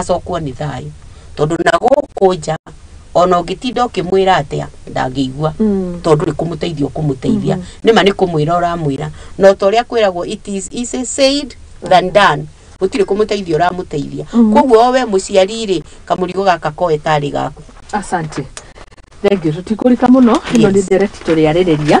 acokwo nĩ thayũ tondu na gũkũ nja ona ũngĩtinda ũkĩmwĩra atĩa ndangĩigua tondu nĩ kũmũteithia kũmũteithia nĩma nĩ kũmwĩra ũramwĩra no ta ũrĩa kwĩragwo it is easier said than done gũtirĩ kũmũteithia ũramũteithia koguo we mũciari rĩ kamũrigo gaka koe tarĩ gaku. Asante. Thank you. Tutikũrika mũno ĩno nĩ direct tũrĩarĩrĩria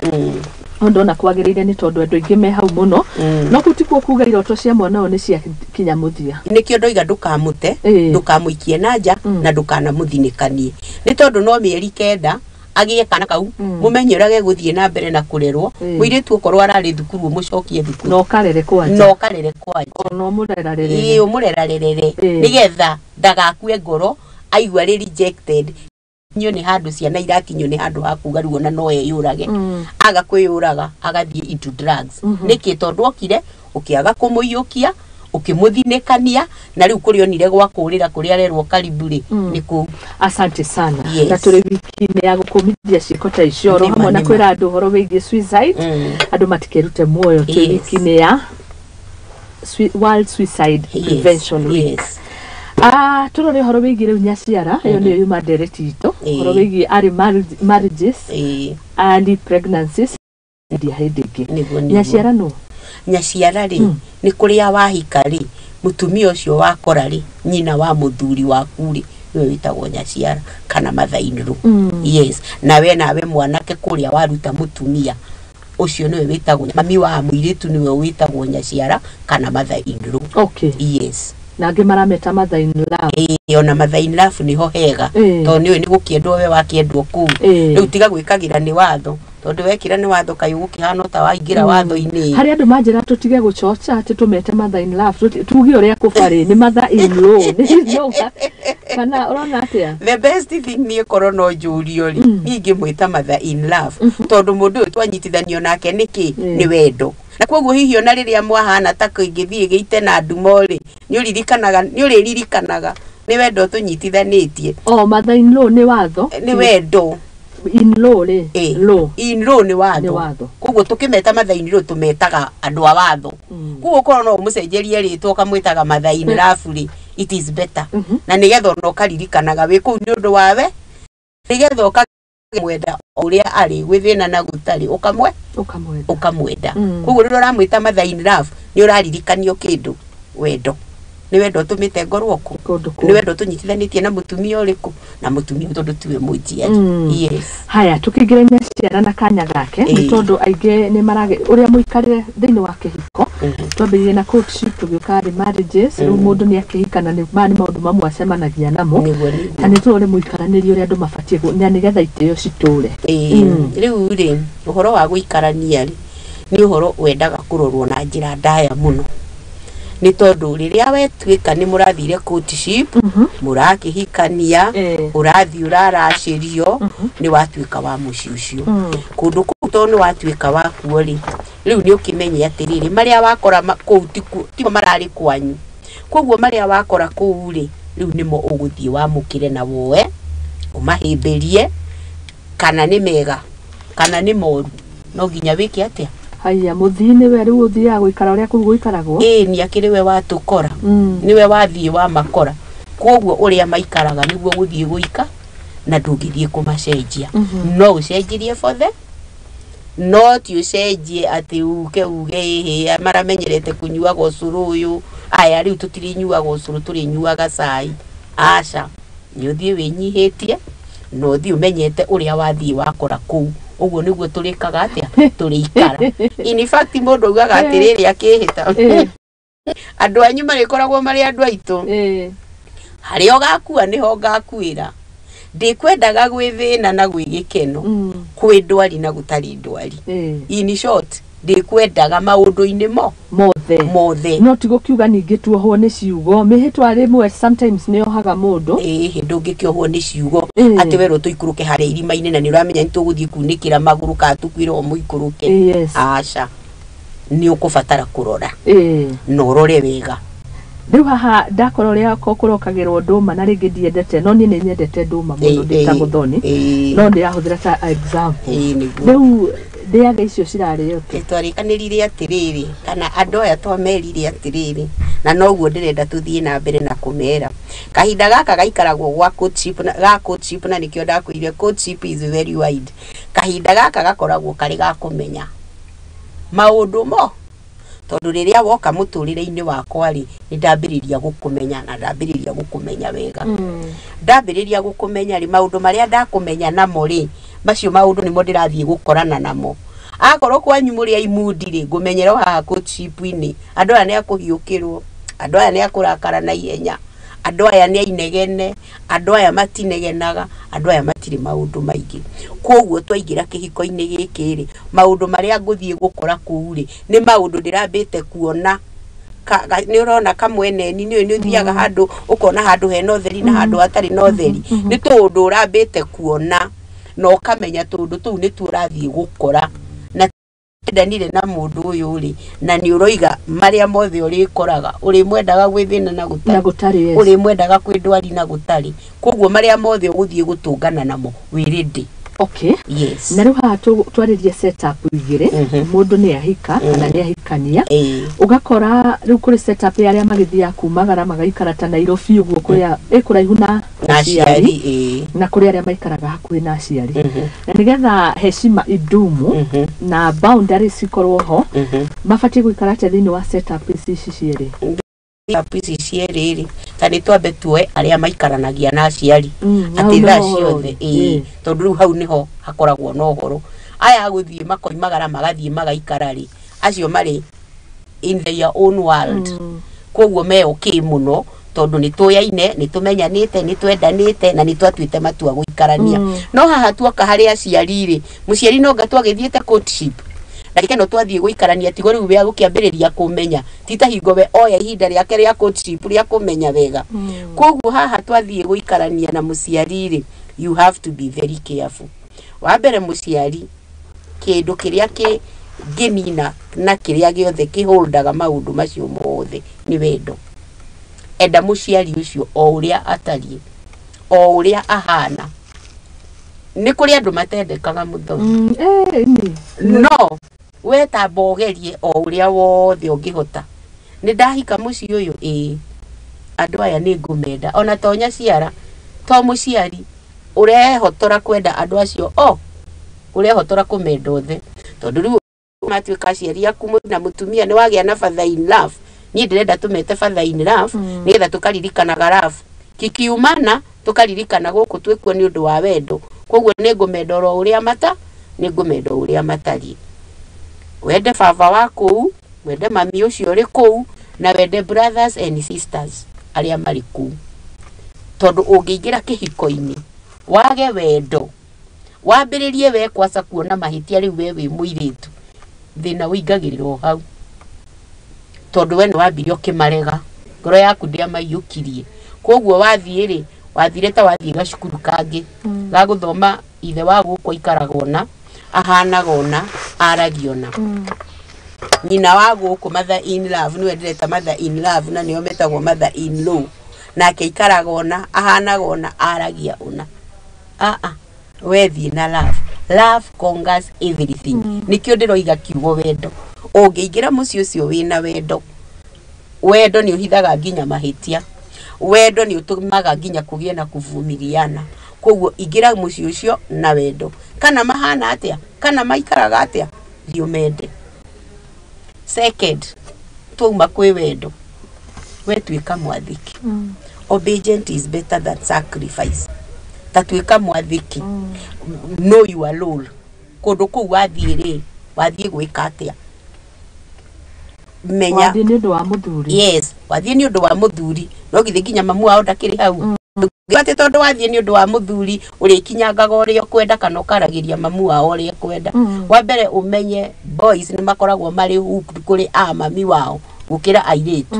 ndona kwagĩrĩire nĩ tondu andũ aingĩ me hau mũno no gũtikuo kuga iroto cia mwana nĩ cia kinya mũthia nĩkĩo ndoiga ndũkamũte ndũkamũikie na nja na ndũkanamũthinĩkanie nĩ tondu no mĩeri 9 agĩe kana kau mũmenye ũrĩa gũthiĩ na mbere na kũrerwo mũirĩtu ũkorwo ararĩ thukuru mũcokie thukuru no karere kwanja no mũrerarerere mũrerarerere nĩgetha ndagakue ngoro aigua rĩ rejected nyo nĩ handũ ciana irakinywo nĩ handũ ha kuga ruo na no eyũrage agakwĩyũraga agathiĩ into drugs nĩkĩ tondu okire ũkĩaga kũmũiyũkia ukimuthinekania na riu kuri onire gwa kurira kuri arerwo kariburi niku. Asante sana. Na turi wiki ya gukumithia ciiko ta icio ro hamwe na kwira andu horo wigie suicide andu matikerute muoyo turi wiki ya World Suicide Prevention Week. Turore horo wigie riu nyaciara iyo ni yuma direct ito horo wigie ari marriages and pregnancies ndia hindiki nyaciara no nyaciara ri ni kuria wahika ri mutumia ucio wakora ri nyina wa muthuri waku ri we witagwo nyaciara kana mathainru. Yes, nawe mwanake kuria waruta mutumia ucio niwe witagwo mami wa muiritu niwe witagwo nyaciara kana mathainru. Okay. Yes. Nage marameta mother in love. Ona mother in love niho hega to niwe ni gukiendwo we wakiendwo ku riu tiga gwikagira ni watho tondu wekira ni watho kai gukihana ta waingira watho-ini hari andu manjira tutige gucocha ati tumete mother in love tugi uria kubari ni mother in law kana urona atia the best thing ni korwo no njurio ri ningi mwita mother in love tondu mundu twanyitithanio nake niki ni wendo na kwoguo hihi ona riria mwahana ta kuingithie giite na ndumo ri ni uririkanaga ni wendo tunyitithanitie. Mother in law ni watho ni wendo in law ri in law ni watho kwoguo tukimeta mother in law tumetaga andu a watho kwoguo korwo no mucenjerie ritwa kamwitaga mother in love ri it is better na nigetha no karirikanaga we ku ni undu wawe nigetha ukamwenda uria ari withina na gutari ukamwenda kwoguo riro ramwita mother in love ni uraririkanio kindu wendo ni wendo tumite ngorwo ku ni wendo tunyitithanitie na mutumia uriku na mutumia tondu tiwe mujiari. Yes. Haya tukigira nyaciara na kanya gake ni tondu aige ni marage uria muikarire thiini wa kihiko twambirie na courtship tugiukari marriages riu mundu ni akihikana ni maundu mamwe acemanagia namo na ni tore muikaranirie uria andu mabatie na nigetha itio citure riu ri uhoro wa guikarania ri ni uhoro wendaga kurorwo na njira ndaya muno ni tondu riria wetuika ni murathire courtship murakihikania urathi uraracirio ni watuika wa muci ucio kundu kuto ni watuika wa kuori riu ni ukimenya atiriri maria wakora kuu timo marari kwanyu kwoguo maria wakora kuu ri riu nimo uguthie wa mukire na woe umahimberie kana ni mega kana ni moru no ginya wiki atia. Haya muthini we riu uthia guikara uria kuu guikaragwo ni akiriwe watukora niwe wathie wa makora kwoguo uria maikaraga niguo guthie guika na ndungithie kumacenjia no ucenjirie fothe no ti ucenjie ati uge maramenyerete kunyuaga ucuru uyu aya riu tutirinyuaga ucuru turinyuaga cai aca ni uthie winyihitie no uthie umenyete uria wathie wakora kuu uguo niguo turikaga atia turikara. In fact mundu ugaga atiriri akihita andu anyu marikoragwo mari andu aitu hari ogakua niho ngakuira ndikwendaga gwithina na gwigikeno kwi ndwari na gutari ndwari. In short ndikwendaga maundu-ini mothe no tigo kiuga ningi tuohwo ni ciugo mihitwa rimwe sometimes ni ohaga mundu ndungikiohwo ni ciugo ati wero tuikuruke haria irima-ini na ni uramenya ni tuguthie kunikira maguru ka tukwirwo muikuruke. Aca ni ukubatara kurora no urore wega. Riu haha ndakora uria kukurokagirwo nduma na ringi ndiendete no ni nyendete nduma muno ndita muthoni no ndirahuthira ta example riu ndiaga icio cirarĩo twarikanĩrire atiriri kana andũ aya twamerire atiriri na noguo ndirenda tuthie na mbere na kumera kahinda gaka gaikaragwo gwa courtship na nikio ndakwire courtship is very wide. Kahinda gaka gakoragwo kari ga kumenya maundu mo tondu riria woka muturire-ini wakwa ri ndambiriria gukumenya na ndambiriria gukumenya wega. Ndambiriria gukumenya ri maundu maria ndakumenya namo ri macio maundu nimo ndirathie gukorana namo. Akorwo kwanyu muri aimudi ri ngumenyero haha courtship-ini andu aya ni akuhiukirwo, andu aya ni akurakara na ihenya, andu aya ni ainegene, andu aya matinegenaga, andu aya matiri maundu maingi. Koguo twaigira kihiko-ini giki ri maundu maria nguthie gukora kuu ri ni maundu ndirambite kuona ni urona kamweneni ni uthiaga handu ukona handu hena utheri na handu hatari na utheri ni tundu urambite kuona no kamenya tundu tuu ni tu urathie gukora na ndanire na mundu uyu ri na ni uroiga maria mothe uri koraga uri mwendaga gwithina na gutari uri mwendaga kwindwari na gutari koguo maria mothe uguthie gutungana namo wirindi. Okay. Yes. Na riu haha twaririe setup igire mundu ni ahika kana ni ahikania ugakora riu kuri setup yaria magithia kumagara magaikara ta Nairobi uguo kuria ikuraihu na aciari na kuri aria maikaraga hakuhi na aciari na nigetha heshima idumu na boundaries ikorwo ho mabatie guikara ta thiini wa setup ici cieri apisi cieri tani twambe tuoe aria maikaranagia na aciari ati tha ciothe tondu riu hau niho hakoragwo no horo aya guthie makoimagara magathie magaikara ri acio mari in their own world koguo me okay muno tondu ni tuyaine ni tumenyanite ni twendanite na ni twatuite matua guikarania no haha tuoka hari aciari ri muciari no ngatwagithiete courtship lakini no twathie guikarania tigo riu bia gukiambiriria kumenya tita hingo we oya ihinda riake ria courtship ria kumenya wega koguo haha twathie guikarania na muciari ri you have to be very careful. Wa mbere muciari kindu kiria ki ginina na kiria giothe kiholdaga maundu macio mothe ni wendo. Enda muciari ucio o uria atarie o uria ahana ni kuri andu matendekaga muthomi no we tambogerie o uria wothe ungihota. Ni ndahika muci uyu andu aya ni ngumenda ona tonya ciara to muciari urehotora kwenda andu acio urehotora kumenda othe tondu riu matuika aciari aku na mutumia ni wagia na father in love ni ndirenda tumete father in love nigetha tukaririkanaga love kikiumana tukaririkana guku twikuo ni undu wa wendo. Koguo ni ngumenda ro uria mata ni ngumenda uria matari wende baba waku wende mami ucio uri kuu na wende brothers and sisters aria mari kuu tondu ungiingira kihiko-ini wage wendo wambiririe we kwasa kuona mahitia riu we wi muiritu thina wigagirirwo hau tondu we ni wambirio kimarega ngoro yaku ndia maiyukirie. Koguo wathie ri wathire ta wathie gacukuru kangi ga guthoma ithe wa guko ikaragona ahanagona aragiona nyina wa guko mother in love ni wendireta mother in love na nio metagwo mother in law nake ikaragona ahanagona aragia una wethi na love conquers everything nikio ndiroiga kiugo wendo ungiingira muci ucio wina wendo ni uhithaga nginya mahitia wendo ni utumaga nginya kugie na kuvumiliana. Koguo ingira muci ucio na wendo kana mahana atia kana maikaraga atia thio mende. Second tuma kwi wendo we tuika mwathiki obedient is better than sacrifice tatuika mwathiki know your role kundu kuu wathie ri wathie gwika atia menya wathie ni undu wa muthuri. Yes wathie ni undu wa muthuri no githi nginya mamu wao ndakiri hau gati tondu wathie ni undu wa muthuri uri kinyangaga uria kwenda kana ukaragiria mamu wao uria kwenda. Wa mbere umenye boys ni makoragwo mari hooked kuri mami wao gukira airitu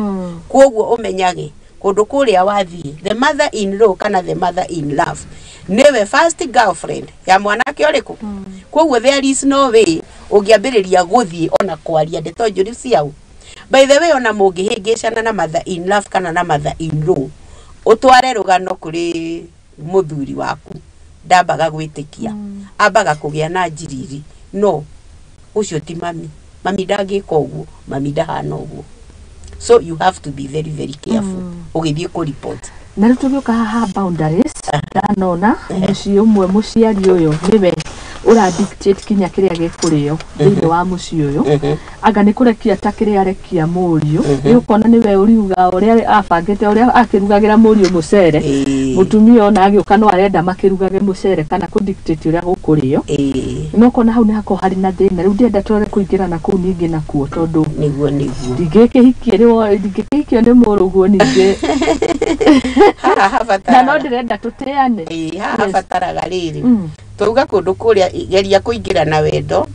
koguo umenyage kundu kuria wathie the mother in law kana the mother in love niwe first girlfriend ya mwanake uriku koguo there is no way ungiambiriria guthie ona kwaria ndeto njuri ciao. By the way ona mungihingicana na mother in love kana na mother in law utware rugano kuri muthuri waku ndambaga gwitikia ambaga kugia na njiriri no ucio ti mami ndangika uguo mami ndahana uguo. So you have to be very very careful. ugithie ku report na rä tå gä å ka haha boundaries ndanona må ciä å mwe må ciari å yå nä we å ra dictate kinya kä rä a gä kå rä o thä inä wa må ciä å yå anga nä kå rekia ta kä rä arekia må riå nä å kona nä we å riuga å rä a abangä te å rä a akä rugagä ra må riå må cere må tumia ona agä å ka no arenda makä rugage må cere kana kå dictate å rä a gå kå rä o no kona hau nä hako harä na thä na rä u ndenda tware kå ingä rana kå u ningä nakuo tondå ndingä kä hikio nä må rå guo ningä na no ndä renda tå teane haha bataraga rä rä tuga kundu kuria geria kuingira na wendo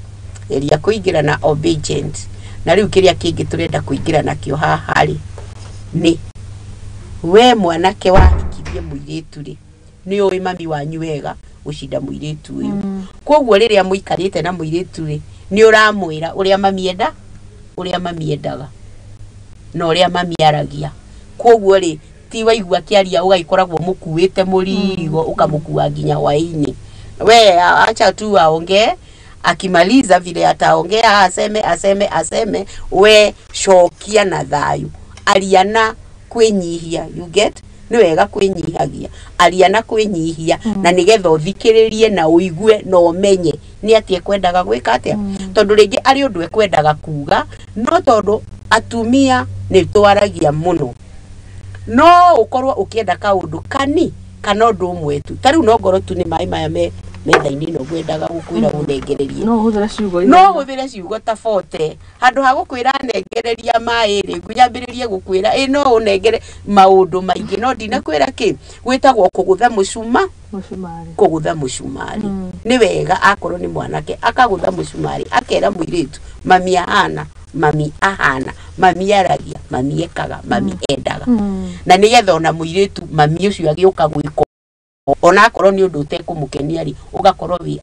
geria kuingira na obedient na riu kiria kingi turenda kuingira nakio haha ri ni we mwanake wahikirie muiritu ri ni oi mami wanyu wega ucinda muiritu uyu koguo riria muikarite na muiritu ri ni uramwira uria mamienda uria mamiendaga no uria mamiaragia koguo ri ti waigua kiaria ugaikoragwo mukuite murigo ukamukua nginya waini we acha tu aongee akimaliza vile ataongea aseme we shokia na thayu aliana kwenyihia you get ni wega kwenyihagia aliana kwenyihia na nigetha uthikiririe na uigue no umenye ni atie kwendaga gwika atia tondu ringi ari undu ekwendaga kuga no tondu atumia ni twaragia muno no ukorwo ukienda kaundu kani kana undu umwe tu tariu no ngoro tu ni mai maya metha-ini no gwendaga gukwira unengererie no huthire ciugo ta forte handu ha gukwira nengereria mai ri ngunyambiririe gukwira no unengere maundu maingi no ndina kwira ki gwitagwo kugutha mucumari ni wega akorwo ni mwanake akagutha mucumari akera muiritu mami ahana mami aragia mami ekaga mami endaga na nigetha ona muiritu mami ucio agiuka gwiko ona akorwo ni undu utekumukenia ri ugakorwo wi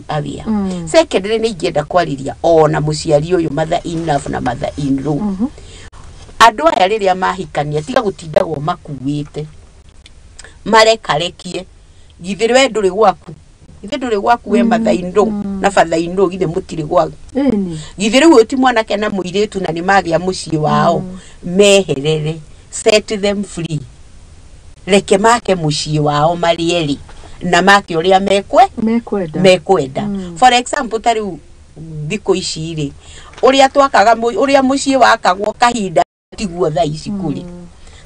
avia secondly ni ingenda kwariria ona muciari uyu mother in love na mother in law andu aya riria mahikania tiga gutindagwo makuite marekarekie githirwe nduri gwaku we mother in law na father in law githe mutire gwaku githire we ti mwanake na muiritu na ni magia mucii wao meherere set them free reke make mucii wao marieri na make uria mekwenda for example tariu thiko ici ri uria twakaga uria mucii wakagwo kahinda tiguo tha ici kuri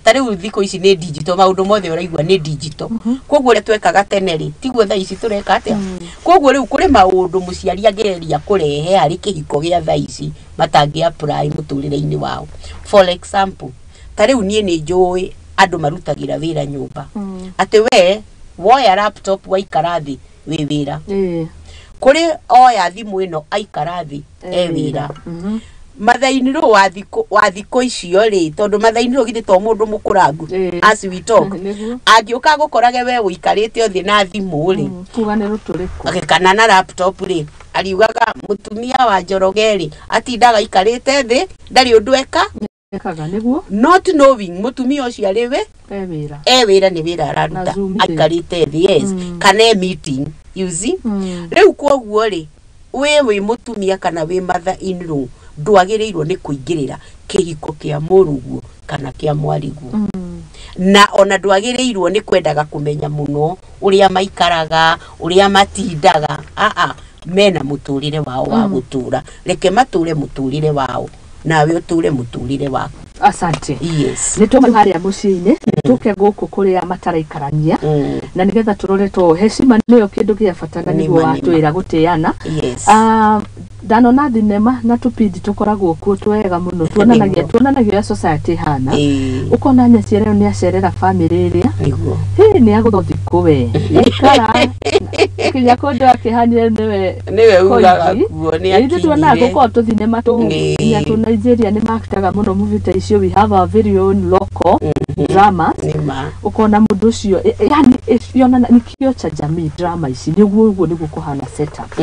tariu thiko ici ni digital maundu mothe uraigua ni digital koguo uria twekaga tene ri tiguo tha ici tureka atia koguo riu kuri maundu muciari angereria kurehe hari kihiko gia tha ici matangi apply muturire-ini wao for example tariu nie ni njui andu marutagira wira nyumba ati we woya laptop waikara thi wi wira kuri oya thimu ino aikara thi wira mathainiro wa thiko icio ri tondu mathainiro githĩ to mundu mukurangu as we talk angiuka gukorage we uikarite othi na thimu ri kuganiro turiku kana na laptop ri ariugaga mutumia wa Njoroge atindaga ikarite thi ndari undu eka not knowing mutumia ucio ari we wira ni wira araruta aikarite thi yes kana meeting you see riu koguo ri we mutumia kana we mother in law ndwagirirwo ni kuingirira kihiko kia muruguo kana kia mwariguo na ona ndwagirirwo ni kwendaga kumenya muno uria maikaraga uria matindaga mena muturire wao wa gutura reke mature muturire wao nawe uture muturire waku asante yes ni tuma haria mucii-ini tuke guku kuria mataraikarania na nigetha turore to heshima niyo kindu gia bata niguo watwira gutiana yes ndanona thinema na tupindi tukoragwo kuo twega muno tuonanagia society hana ukona nyaciere ni acerera family iria niguo ni aguthiko we ikara kinya kundu akihanire niwe ugaga kuo ni akiri tuona guko tuthinema tunya tu Nigeria ni makitaga muno movie ta icio we have a very own local drama ukona mundu ucio yani yona nikio cha jamii drama ici niguo niguo kuhana setup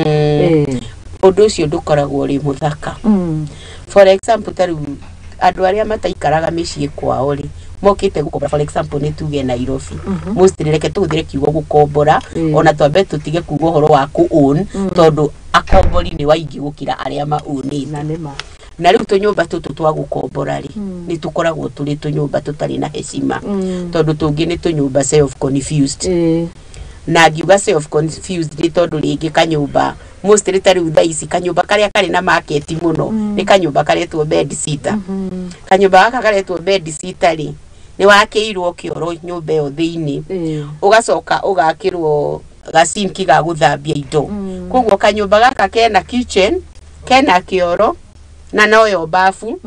undu ucio ndukoragwo ri muthaka for example tariu andu aria mataikaraga micii kwao ri mokite gukombora for example ni tuge Nairobi mostly reke tuthire kiugo gukombora ona twambe tutige kuugo horo waku own tondu akombori ni waingi gukira aria ma own na nima na riu tunyumba tutu twa gukombora ri ni tukoragwo turi tunyumba tutari na heshima tondu tungi ni tunyumba self confused na ngiuga self confused ni tondu ringi kanyumba most ritari uthaici kanyumba karia kari na market muno ni kanyumba karetwo bed sitter kanyumba gaka karetwo bed sitter ri ni wakiirwo kioro nyumba yo thiini ugacoka ugakirwo gasinki ga guthambia indo koguo kanyumba gaka kena kitchen kena kioro na noyo bafu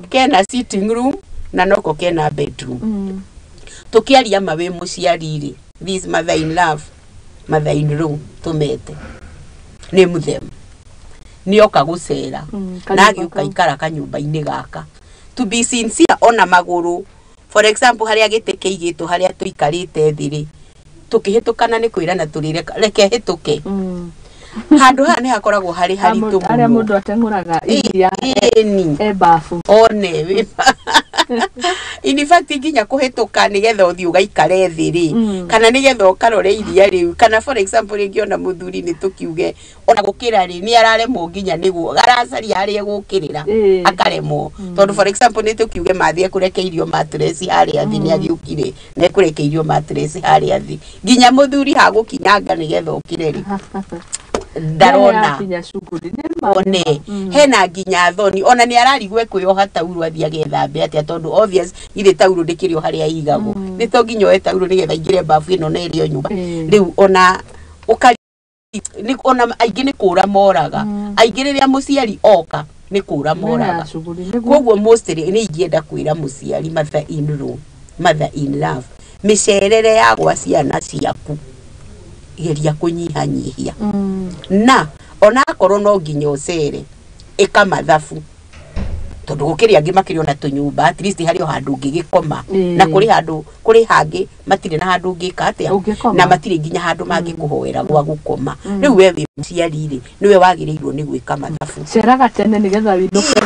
kena sitting room na noko kena bedroom tukiaria mawe muciari ri this mother in love mother in law tumete ni muthemu ni oka gucera na giuka ikara kanyumba ini gaka to be sincere ona maguru for example haria gite kiigito haria tuikarite thiri tukihitukana ni kwirana turire reke hituke handu ha ni hakoragwo hari haritu aria mundu atenguraga iria bafu one in fact nginya kuhituka ni getha uthi ugaikare thiri kana ni getha ukarore iria riu kana for example ringiona muthuri ni tukiuge ona gukira ri ni araremwo nginya niguo aracaria haria gukirira akaremwo tondu for example ni tukiuge mathie kurekeirio mattress haria thi ni agiukire na kurekeirio mattress haria thi nginya muthuri hagukinyanga ni getha ukire ri ndarona one hena nginya thoni ona ni ararigwe kwioha tauru athia gethambe atia tondu obvious ile tauru ndikirio haria igagwo ni to nginyo tauru ni getha ingire bafu ino na irio nyumba riu ona ukari ni ona aingi ni kura moraga aingi riria muciari oka ni kura moraga koguo mostly ni ingienda kwira muciari mother in law mother in love micerere ya gwa ciana ciaku geria kunyihanyihia na ona korwo no nginya ucere eka mathafu tondu gukiria angi makirio na tunyumba at least hari o handu ngigikoma na kuri hangi matire na handu ngika atia na matire nginya handu mangi kuhoera gwa gukoma riu we ciari ri niwe wagirirwo ni gwika mathafu ceraga tene ni getha winuke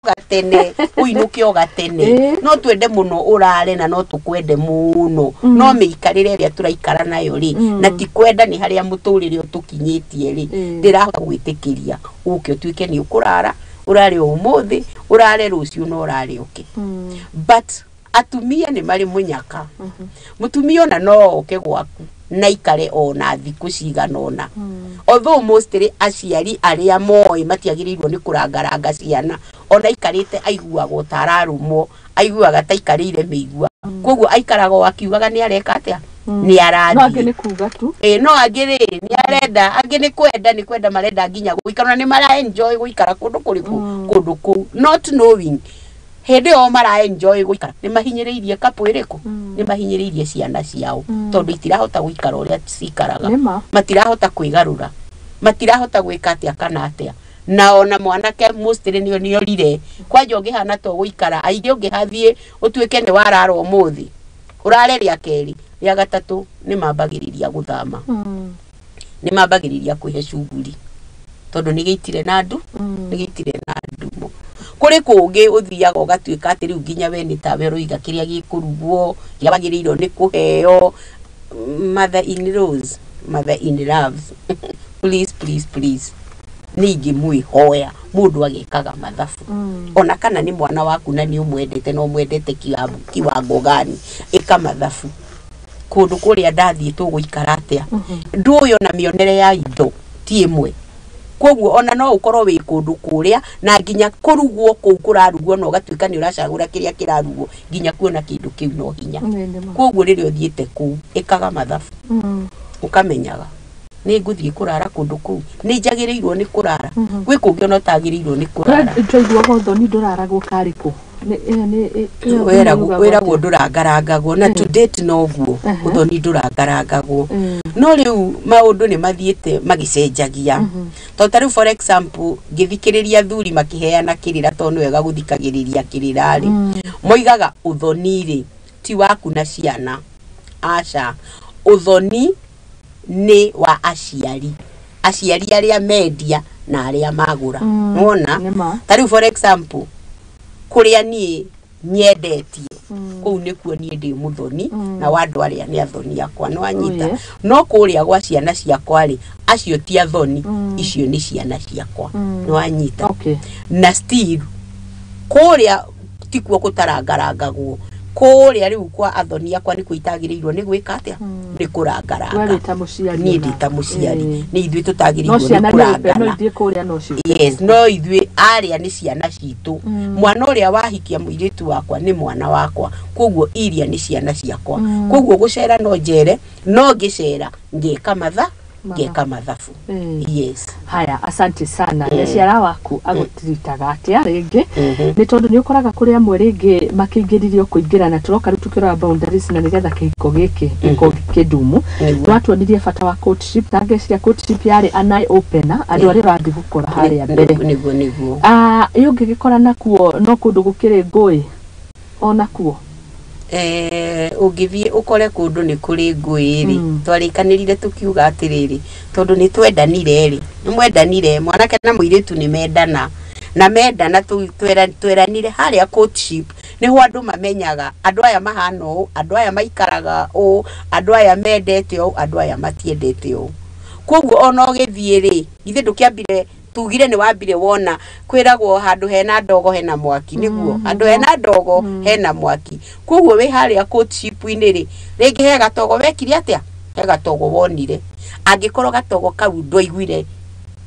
gatene uinuke o gatene no twende muno urare na no tukwende muno no miikarire ria turaikara nayo ri na ti kwenda ni haria muturire utukinyitie ri ndirahota gwitikiria uke utuike ni ukurara urare umuthi urare ruciu no urare uke but atumia ni mari munyaka mutumia ona no oke gwaku na ikare ona thiku ciganona although mostly aciari aria moi matiagirirwo ni kurangaranga ciana ona ikarite aiguaga tararumo aiguaga ta ikarire meigua koguo aikaraga akiugaga ni areka atia ni aradi no angene kuga tu no agire ni arenda angene kwenda marenda nginya guikara ni mara enjoy guikara kundu kuriku kundu ku not knowing hede o mara enjoy guikara ni mahinyiriirie kapu iriku ni mahinyiriirie ciana ciao tondu itirahota guikara uria cikaraga matirahota kwigarura matirahota gwika atia kana atia na ona mwanake mostly ni orire kwanja ungihana to guikara aige ungihathie utuike ni warara umuthi urare ria keri ya gatatu ni mambagiriria guthama ni mambagiriria kwihe shughuli tondu ni giitire na ndu ni giitire na ndu kuri kungi uthiaga ugatuika ati riu nginya we ni tawe roiga kiria gikurugwo giabagirirwo ni kuheo mother in laws mother in love please ningi muihoya mundu agikaga mathafu ona kana ni mwana waku na ni umwendete no mwendete kiwango gani eka mathafu kundu kuria ndathie tuguikara atia nduyo na mionere ya indo ti imwe koguo ona no ukorwo wi kundu kuria na nginya kurugwo kuu kurarugwo no gatuika ni uracagura kiria kirarugwo nginya kuona kindu kiu no hinya koguo ririo thiete kuu ekaga mathafu ukamenyaga ni nguthie kurara kundu kuu ni njagirirwo ni kurara gwi kungi no tagirirwo ni kurara twaigua gotho ni nduraragwo kariku weragwo ndurangarangagwo na to date no guo uthoni ndurangarangagwo no riu maundu ni mathiete magicenjagia to tariu for example ngithikiriria thuri makiheana kirira tondu wega guthikagiriria kirirari moigaga uthoni ri ti waku na ciana aca uthoni ni wa aciari aria media na aria magura wona tariu for example kuria ni nyendetie kou nä kuo niä ndä må thoni na wa andå arä a nä athoni akwa nä wanyita no kå rä a gwa ciana ciakwa rä acio ti athoni icio nä ciana ciakwa nä wanyita na still kå rä a tikuo gå tarangarangagwo kå rä a rä u kwa athoni akwa nä kå itagä rä irwo nä gwä ka atä a nä kå rangaranga niä ndä ta må ciari nä ithuä tå tagä rä irwo nä kå rangana no ithuä arä a nä ciana citå mwana å rä a wahikia må irä tu wakwa nä mwana wakwa koguo iria nä ciana ciakwa koguo gå cera no njere no ngä cera ngeka matha ngeka mathabu yes haya asante sana ciara waku agutiritaga atia ringi ni tondu ni ukoraga kuri amwe ringi makingiririo kuingirana turoka riu tukirora boundaries na nigetha kihiko giki giko kidumu twatuonirie bata wa courtship na ngeciria courtship yari anai opener andu ari rathi gukora haria mbere niguo iyo ngigikora nakuo no kundu gukiri ngui ona kuo ungithie ukore kundu ni kuri ngui ri twarikanirire tukiuga atiriri tondu ni twendanire ri ni mwendanire mwanake na muiritu ni mendana na mendana tweranire haria courtship niho andu mamenyaga andu aya mahana u andu aya maikaraga u andu aya mendete u andu aya matiendete u koguo ona ugithie ri ithe ndukiambire tugire ni wambire wona kwiragwo handu hena ndogo hena mwaki niguo andu hena ndogo hena mwaki koguo we haria courtship ini ri ringi he gatogo wekire atia he gatogo wonire angikorwo gatogo kau ndoiguire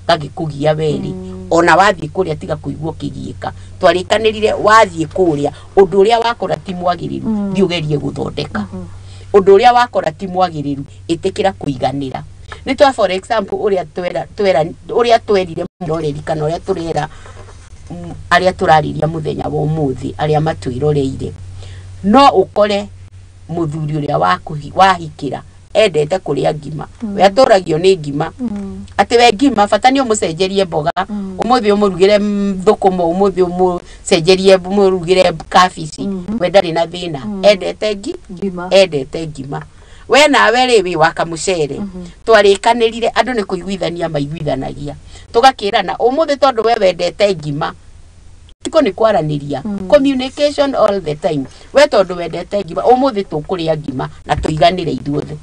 gagikugia weri ona wathie kuria tiga kuigwo kigiika twarikanirire wathie kuria undu uria wakora ti mwagiriru thiugerie guthondeka undu uria wakora ti mwagiriru itikira kuiganira ni twa for example uria twerire muroreri kana uria turera aria turariria muthenya wa umuthi aria matwiroreire no ukore muthuri uria wahikira endete kuria ngima we atoragio ni ngima ati we ngima fatani umucenjerie mboga umuthi umurugire thukuma umuthi umucenjerie umurugire kabici we ndari na thina endete ngima we nawe riwi waka mucere twarikanirire andu ni kuiguithania maiguithanagia tugakirana umuthi tondu we wendete ngima tiko ni kwaraniria communication all the time we tondu wendete ngima umuthi tukuria ngima na tuiganire ithuothe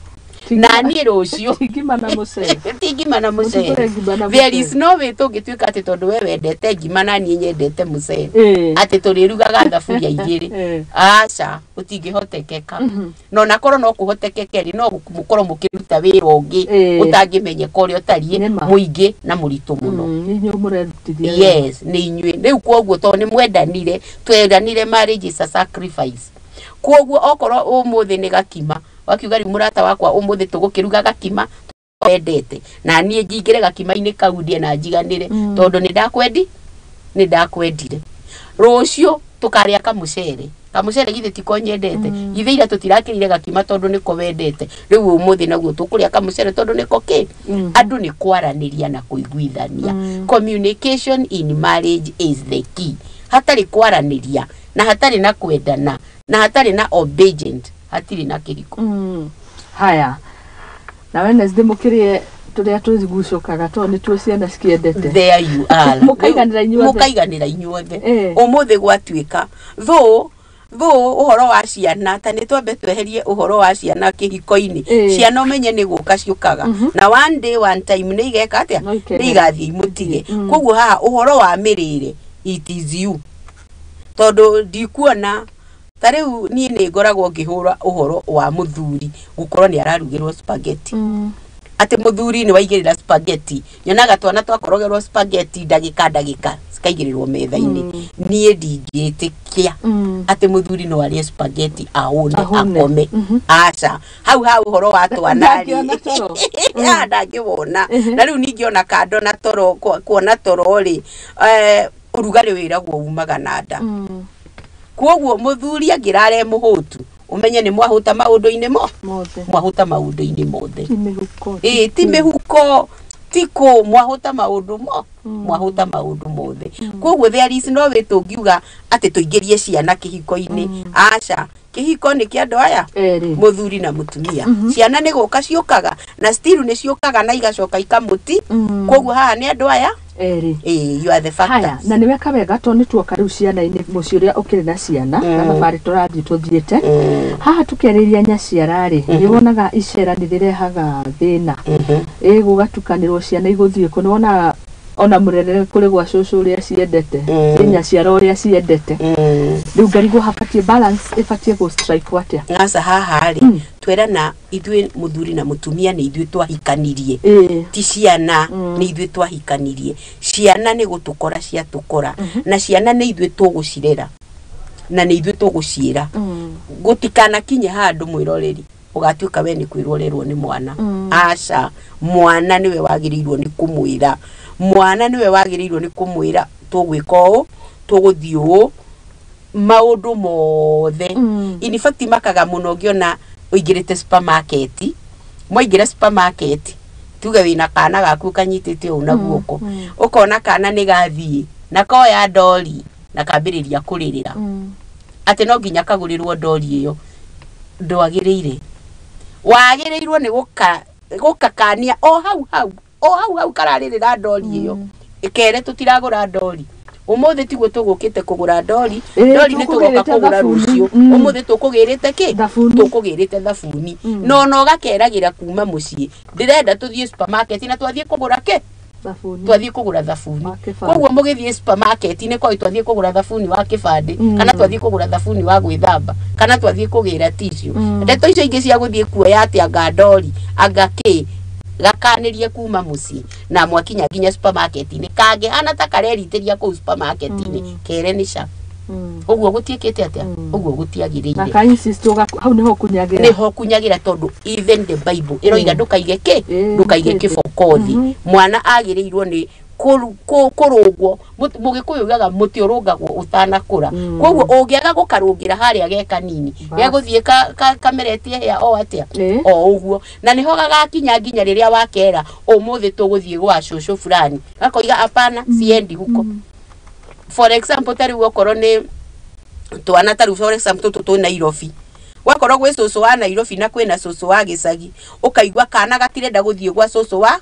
na ni rucio ngima na mucere ngima na mucere there is no way tungituika ati tondu we wendete ngima na ni nyendete mucere ati turirugaga thaburia igiri aca utingihotekeka no nakoro no kuhotekekeri no mukorwo mukiruta wira ungi utangimenyeka uria utarie muingi na muritu muno yes ni inywe riu koguo to ni mwendanire tweranire marriage is a sacrifice koguo okorwo umuthi ni gakima wakiuga ri murata wakwa umuthi tugukiruga gakima wendete na nie njingire gakima-ini kau ndie na njiganire tondu ni ndakwendire rucio tukaria kamucere githi tiko nyendete githi ira tutirakirire gakima tondu niko wendete riu umuthi naguo tukuria kamucere tondu niko ki andu ni kwaraniria na kuiguithania communication in marriage is the key hatari kwaraniria na hatari na kwendana na hatari na obedient hatiri na kiriko haya na Wednesday mukirie turia tuzigucokaga to ni tu ciana cikiendete there you are mukaiganira inyuothe umuthi gwatuika though uhoro wa ciana ta ni twambe tweherie uhoro wa ciana kihiko-ini ciana umenye ni guka ciukaga na one day one time ni igeka atia ni igathi mutige koguo haha uhoro wa mirire it is you tondu ndikuona tariu ni ngoragwo ngihura uhoro wa muthuri gukorwo ni ararugirwo spaghetti ati muthuri ni waigirira spaghetti nyonaga twana twakorogerwo spaghetti ndagika cikaigirirwo metha-ini nie ndingitikia ati muthuri no arie spaghetti aone akome aca hau uhoro wa twana ri ndangibona na riu ningiona kando na toro kuona toro ri urugari wiragwo umaga na nda koguo muthuri angirare muhutu umenye ni mwahuta maundu-ini mwahuta maundu-ini mothe ti mihuko tiko mwahuta maundu mwahuta maundu mothe koguo there is no way tungiuga ati tuingirie ciana kihiko-ini aca kihiko ni kia andu aya muthuri na mutumia ciana ni guka ciukaga na still ni ciukaga na igacoka ikamuti koguo haha ni andu aya you are the factors. Haya, na niwe kabega to ni tuoka riu ciana ini muci uria ukiri na ciana na mabari turathi tuthiete haha tukeriria nyaciara ri niwonaga icera ni rirehaga thina gugatukanirwo ciana iguthie ko niwona ona murerere kuri gwa cucu uria ciendete nyaciara uria ciendete riu ngarigo habatie balance ibatie go strike watia ngasa haha ri twerana ithwe muthuri na mutumia ni ithwe twahikanirie ti ciana ni ithwe twahikanirie ciana ni gutukora cia tukora na ciana ni ithwe tugucirera na ni ithwe tuguciira gutikana kinye handu mwiroreri ugatuika we ni kwirorerwo ni mwana aca mwana niwe wagirirwo ni kumwira mwana niwe wagirirwo ni kumwira tugwika u tuguthii u maundu mothe in fact makaga muno ngiona uigirite supermarket moigira supermarket tuge wina kana gaku kanyitite una guoko ukona kana ni gathii na koya ndori na kambiriria kuririra ati no nginya kagurirwo ndori iyo ndwagirire wagirirwo ni gukakania o hau kararirira ndori iyo ikere tutiragura ndori umuthi tigwo tugukite kugura ndori ndori ni tugoka kugura rucio umuthi tukugirite ki tukugirite thabuni no gakeragira kuma mucii ndirenda tuthie supermarket na twathie kugura ki thabuni twathie kugura thabuni koguo mugithie supermarket ni koi twathie kugura thabuni wa kibande kana twathie kugura thabuni wa gwithamba kana twathie kugira tissue ndeto icio ingi cia guthie kuoya ati anga ndori anga ki gakanirie kuma mucii na mwakinya nginya supermarket ni kange ana ta kareriteria ku supermarket ni kere ni ca uguo gutiekete atia uguo gutiagirire na ka insist hau niho kunyagira tondu even the bible iroiga ndukaige ki ndukaige kibokothi mwana agirirwo ni kurugwo mugikuyugaga mutiurungagwo utanakura koguo ungiaga gukarungira haria geka nini geguthie kameretie ya o atia o uguo na niho gagakinya nginya riria wakera umuthi tuguthie gwa cucu fulani gakoiga apana siendi huko for example tari gukoro ni twana tari for example tu Nairobi wakoro gwe cucu wa Nairobi na kwina cucu wa Gicagi ukaigwa kana gatirenda guthie gwa cucu wa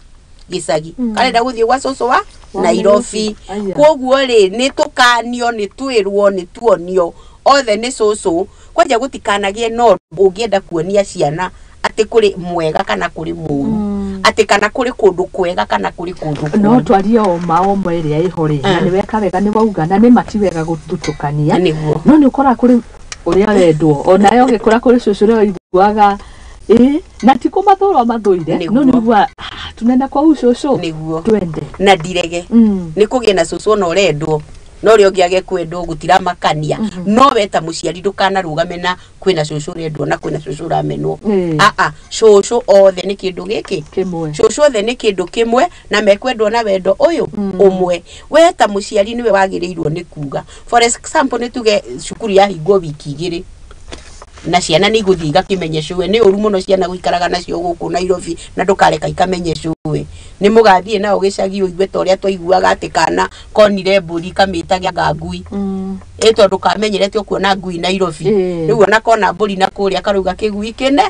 Gicagi karenda guthie gwa cucu wa Nairobi koguo ri ni tukanio ni twirwo ni tuonio othe ni cucu kwaja gutikanagie no ungienda kuonia ciana ati kuri mwega kana kuri muru ati kana kuri kundu kwega kana kuri kundu no twaria o mao mweria ihori na niwe kabega ni wauga na ni matiwega gututukania no ni ukora kuri uria wendwo onayo gikora kuri cucu ri iguaga na tiko mathoro mathuire no nigua tunenda kwa ucucu niguo twende na direge ni kugie na cucu no rendwo no ri ongiage kwendwo gutira makania no weta muciari ndukana rugamena kwina cucu rendwo na kwina cucu ramenwo cucu othe ni kindu giki kimwe cucu othe ni kindu kimwe na mekwendwo na wendo uyu umwe weta muciari niwe wagirirwo ni kuga for example ni tuge cukuru ya hingo wiki igiri na ciana ni guthiga kimenye cuwe ni uru muno ciana guikaraga nacio guku Nairobi na ndukareka ikamenye cuwe ni mugathie na ugicagi uigwe to ria twaiguaga atikana konire mburi kamitaga ngangui tondu kamenyerete kuona ngui Nairobi riu ona kona mburi na kuria karuga kigui kine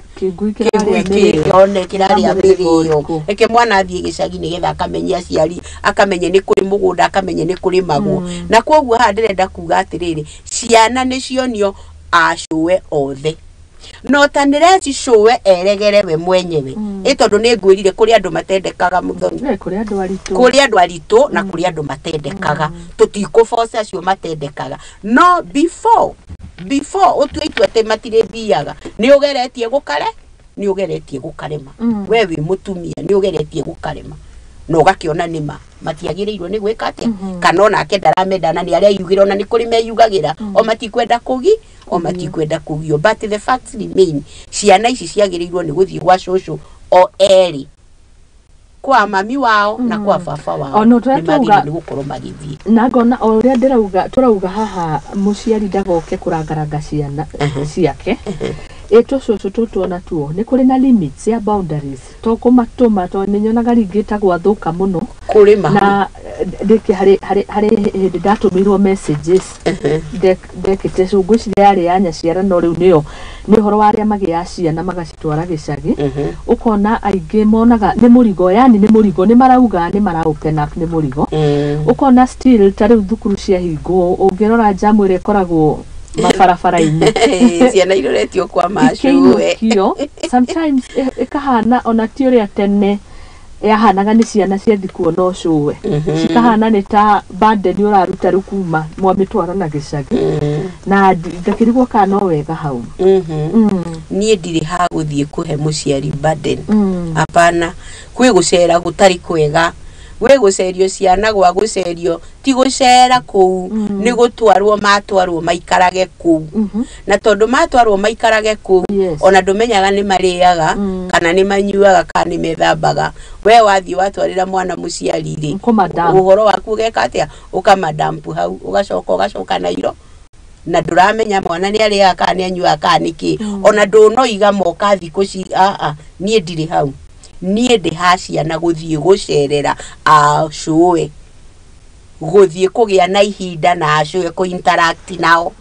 kione kiraria mirio eke mwana athie gicagi ni getha akamenye aciari akamenye ni kuri mugunda akamenye ni kuri magwo na koguo ha ndirenda kuga atiriri ciana ni cionio acuwe othe no tanireti cuwe eregere we mwenyewe tondu ni ngwirire kuri andu matendekaga muthoni kuri andu aritu na kuri andu matendekaga tutikuforce acio matendekaga no before utwaitu ate matire biaga ni ugeretie gukarema we wi mutumia ni ugeretie gukarema no gakiona nima matiagirirwo ni gwika atia kana onake ndaramendana ni aria yugiro na ni kuri meyugagira o matikwenda kugi o matikwenda kugio but the facts remain ciana ici ciagirirwo ni guthii gwa cucu o eri kwa mami wao na kwa baba wao no twatuga ni gukorwo magithii na ngona o ria ndirauga turauga haha muciari ndagoke kurangaranga ciana ciake tucucu tutuona tuo ni kuri na limits ya boundaries to kumatuma to ninyonaga ringita gwathuka muno kurima na ndiki hari ndatumirwo messages ndekite cungwici yari yanya ciara no riu ni horo waria magia ciana magacitwara gicagi ukona aingi monaga ni murigo yani ni murigo ni marauga ni open up ni murigo ukona still tari thukuru cia hingo ungirora jamu ire koragwo mabarabara-ini ciana iroretio kwa macuwe sometimes ikahana ona ti uria tene yahanaga ni ciana cia thikuo no cuwe cikahana ni ta bande ni uraruta rukuma mwamitwara na gicagi na ngakirigwo kana no wega hau nie ndiri ha guthie kuhe muciari burden apana kwi gucera gutari kwega we gucerio ciana gwa gucerio ti gucera ku ni gutwarwo matwarwo maikarage ku na tondu matwarwo maikarage ku ona ndumenyaga ni mariaga kana ni manyuaga kana ni methambaga we wathi watwarira mwana muciari ri uhoro waku geka atia ukamadampu hau ugacoka nairo na nduramenya mwana ni ariaga kana ni anyuaga kana niki ona ndunoiga moka thiku ci nie ndiri hau nie ndi hacia na guthie gucerera acuwe guthie kugia na ihinda na acuwe ku interact nao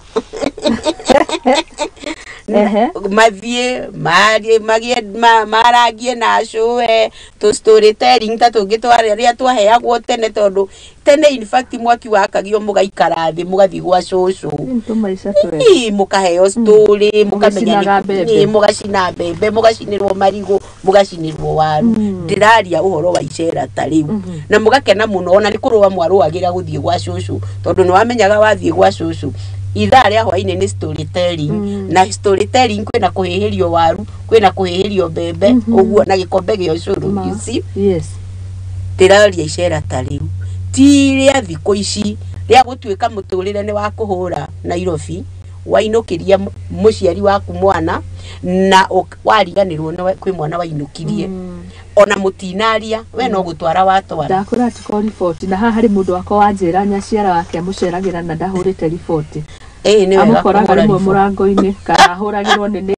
mathie marangie na acuwe to storytelling ta tungitwara ria twaheagwo tene tondu tene in fact mwaki wakagio mugaikara thi mugathi gwa cucu mukaheo story mukamenya ni mugacina mbembe mugacinirwo marigo mugacinirwo waru ndiraria uhoro wa icera ta riu na mugakena muno ona ni kurwa mwaruagira guthie gwa cucu tondu ni wamenyaga wathie gwa cucu ithaa ria hwaini ni storytelling na storytelling kwina kuhihirio waru kwina kuhihirio mbembe uguo na gikombe gio curu you see ndiraria icera ta riu tiria thiko ici ria gutuika muturire ni wa kuhura Nairobi wainukiria muciari waku mwana na wariganirwo ni kwi mwana wainukirie ona mutinaria we no gutwara watwara ndakura atiko report na haha hari mundu wako wanjira nyaciara wake muceragira na ndahurite report ni wega amukoraga rimwe murango-ini kana ahuragirwo ni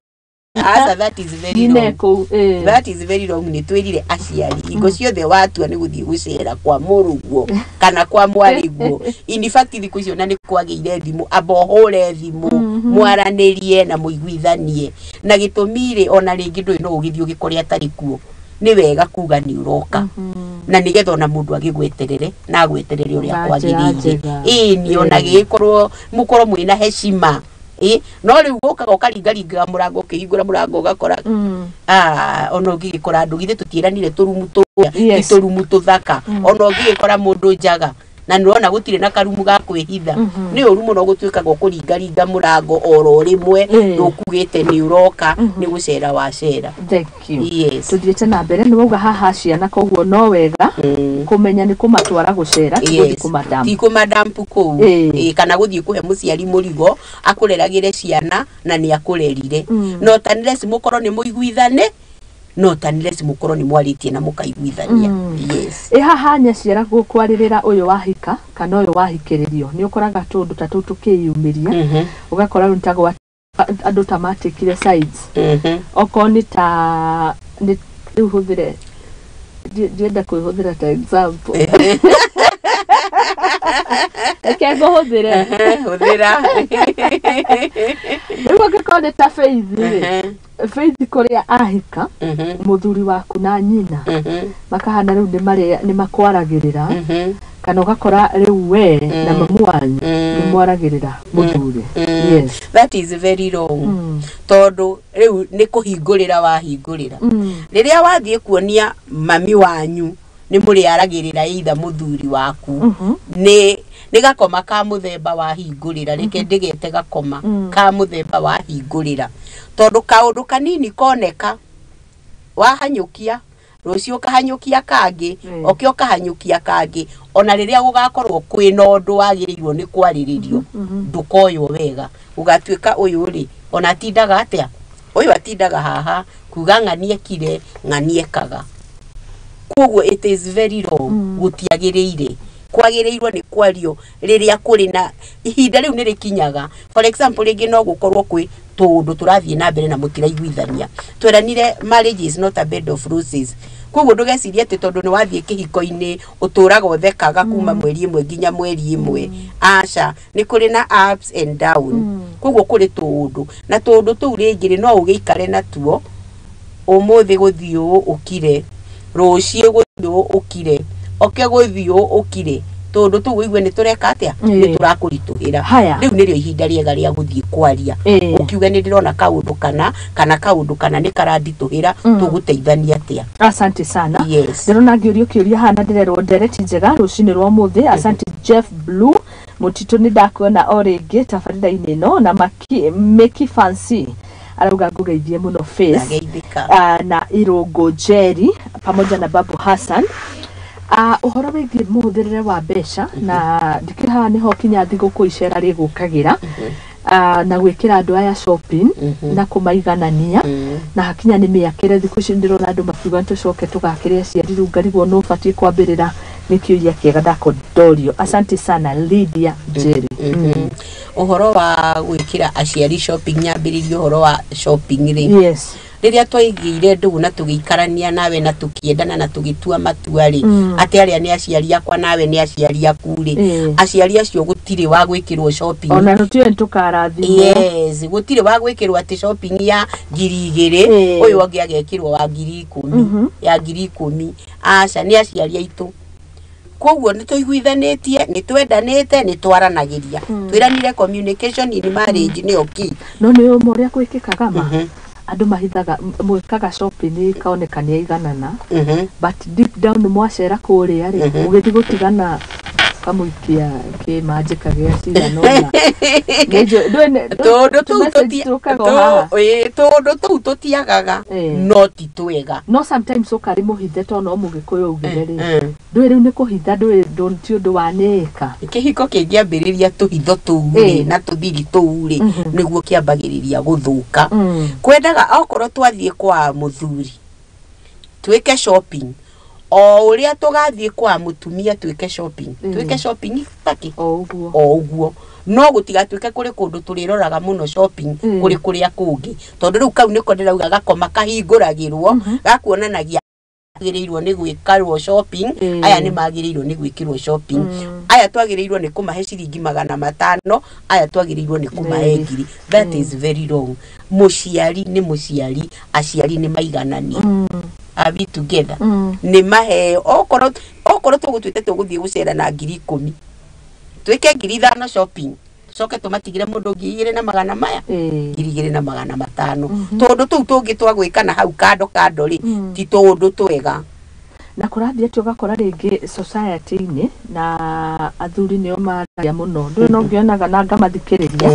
that is very wrong. That is very wrong. Ni twirire aciari ingo ciothe watua ni guthie gucera kwa muruguo kana kwa mwariguo in fact thiku icio na ni kwageire thimu abohore thimu mwaranirie na muiguithanie na gitumire ona ringi ndui no ugithio gikore atari kuo ni wega kuga ni uroka na nigetha ona mundu agigweterere na agweterere uria kwagirire ni ona gikorwo mukorwo mwina heshima no riu gukaga ukaringaringa murango ukihingura murango ugakora ona ugikora andu githe tutiranire turumu turumu tuthaka ona ugikora mundu njaga na nirona gutire na karumu ga kwihitha ni urumu no gutuika gukuringaringa murango oro rimwe ndukugite ni uroka ni gucera wacera. Thank you. Yes. Tuthiete na mbere ni wauga haha ciana koguo no wega kumenya ni kumatwara gucera ti kumadampu ti kumadampu ku kana guthie kuhe muciari murigo akureragire ciana na ni akurerire no tanire simukoro ni muiguithane no tanire simukoro ni mwaritie na mukaiguithania. Yes. Haha nyaciara gukwaririra uyu wahika kana uyu wahikiririo ni ukoraga tundu ta tutu kiyumiria ugakora runtago andu ta matikire sides okoni ta ni uhuthire ndienda kuhuthira ta example kego huthire nigo gikone ta Faith kuria ahika muthuri waku na nyina makahana riu ni makwaragirira kana ugakora riu we na mamu wanyu ni mwaragirira muthuri. Yes, that is very wrong. Tondu riu ni kuhingurira wahingurira riria wathie kuonia mami wanyu ni muri aragirira either muthuri waku ni gakoma ka muthemba wa hingurira reke ndigete gakoma ka muthemba wa hingurira tondu kaundu kanini koneka wahanyukia rucio kahanyukia kangi okio kahanyukia kangi ona riria gugakorwo kwina undu wagirirwo ni kwariririo ndukoyo wega ugatuika uyu ri ona tindaga atia uyu atindaga haha kuga ng'anie kire ng'anie kaga koguo it is very wrong gutiagirire kwagirirwo ni kwario riria kuri na ihinda riu ni rikinyaga. For example ringi no gukorwo kwi tundu turathie na mbere na mutiraiguithania tweranire marriage is not a bed of roses koguo ndugeciria ati tondu ni wathie kihiko-ini uturaga uthekaga kuma mweri imwe nginya mweri imwe aca ni kuri na ups and down koguo kuri tundu na tundu tu ringi no ugiikare natuo umuthi guthio ukire rucio guthio ukire oke guthio ukire tondu tu wigwe ni tureka atia ni turakurituhira riu nirio ihinda riega ria guthie kwaria ukiuga ni ndirona kaundu kana ni karandituhira tuguteithania atia. Asante sana. Ndirona ngiurio kiuria hana ndirerwo ndereti njega rucini rwa muthi. Asante Jeff Blue mutito ni ndakuona oringi tabarira-ini no na Meki Fancy arauga ngugeithie muno Face na Irungu Jerry pamoja na Babu Hassan. Uhoro wigi muthirire wa mbeca na ndikira niho kinya thiguku icera rigukagira na gwikira andu aya shopping na kumaiganania na hakinya ni miakire thiku ici ndirona andu makiuga tucoke tugakire aciari riu ngarigwo no batie kwambirira nikiuria kiega ndakondorio. Asante sana Lydia Jerry. Uhoro wa gwikira aciari shopping nyambiririo uhoro wa shopping ri riria twaigire ndugu na tugiikarania nawe na tukiendana na tugitua matua ri ati aria ni aciari akwa nawe ni aciari aku ri aciari acio gutire wa gwikirwo shopping ona rutire tukarathimwo gutire wa gwikirwo ati shopping ya 2000 uyu wangi agekirwo wa 10,000 ya 10,000 aca ni aciari aitu koguo ni tuiguithanitie ni twendanite ni twaranagiria twiranire communication in marriage ni okay no ni umoria gwikikaga ma andu mahithaga mwikaga shopping kaonekania iganana but deep down mwacera kuria ri ugithi gutigana kamuikia ke majika gya cigana nejo tondu tu tutiagaga no ti twega no sometimes ukari muhithe to no mugikuyu ugire ri ndwe riu ni kuhitha ndwe ti undu wanika kihiko kingiambiriria tuhitho tu ri na tuthiri tu ri niguo kiambagiriria guthuka kwendaga okorwo twathie kwa muthuri twike shopping o uria tugathie kwa mutumia twike shopping taki o uguo no gutigatuike kuri kundu turiroraga muno shopping kuri kuria kungi tondu riu kau niko ndirauga gakoma kahinguragirwo gakuonanagia agirirwo ni gwikarwo shopping aya ni magirirwo ni gwikirwo shopping aya twagirirwo ni kumahe ciringi 500 aya twagirirwo ni kumahe ngiri that is very wrong. Muciari ni muciari aciari ni maiganani are we together ni mahe okoro tugutwite tuguthie gucera na 10,000 twike 5,000 shopping coke tumatigire mundu 2,200 maya 2,200 tondu tu tungi twagwikana hau kando ri ti tondu twega na kurathia tugakora ringi society-ini na athuri nio mararia muno ndu no ngionaga na ngamathikiriria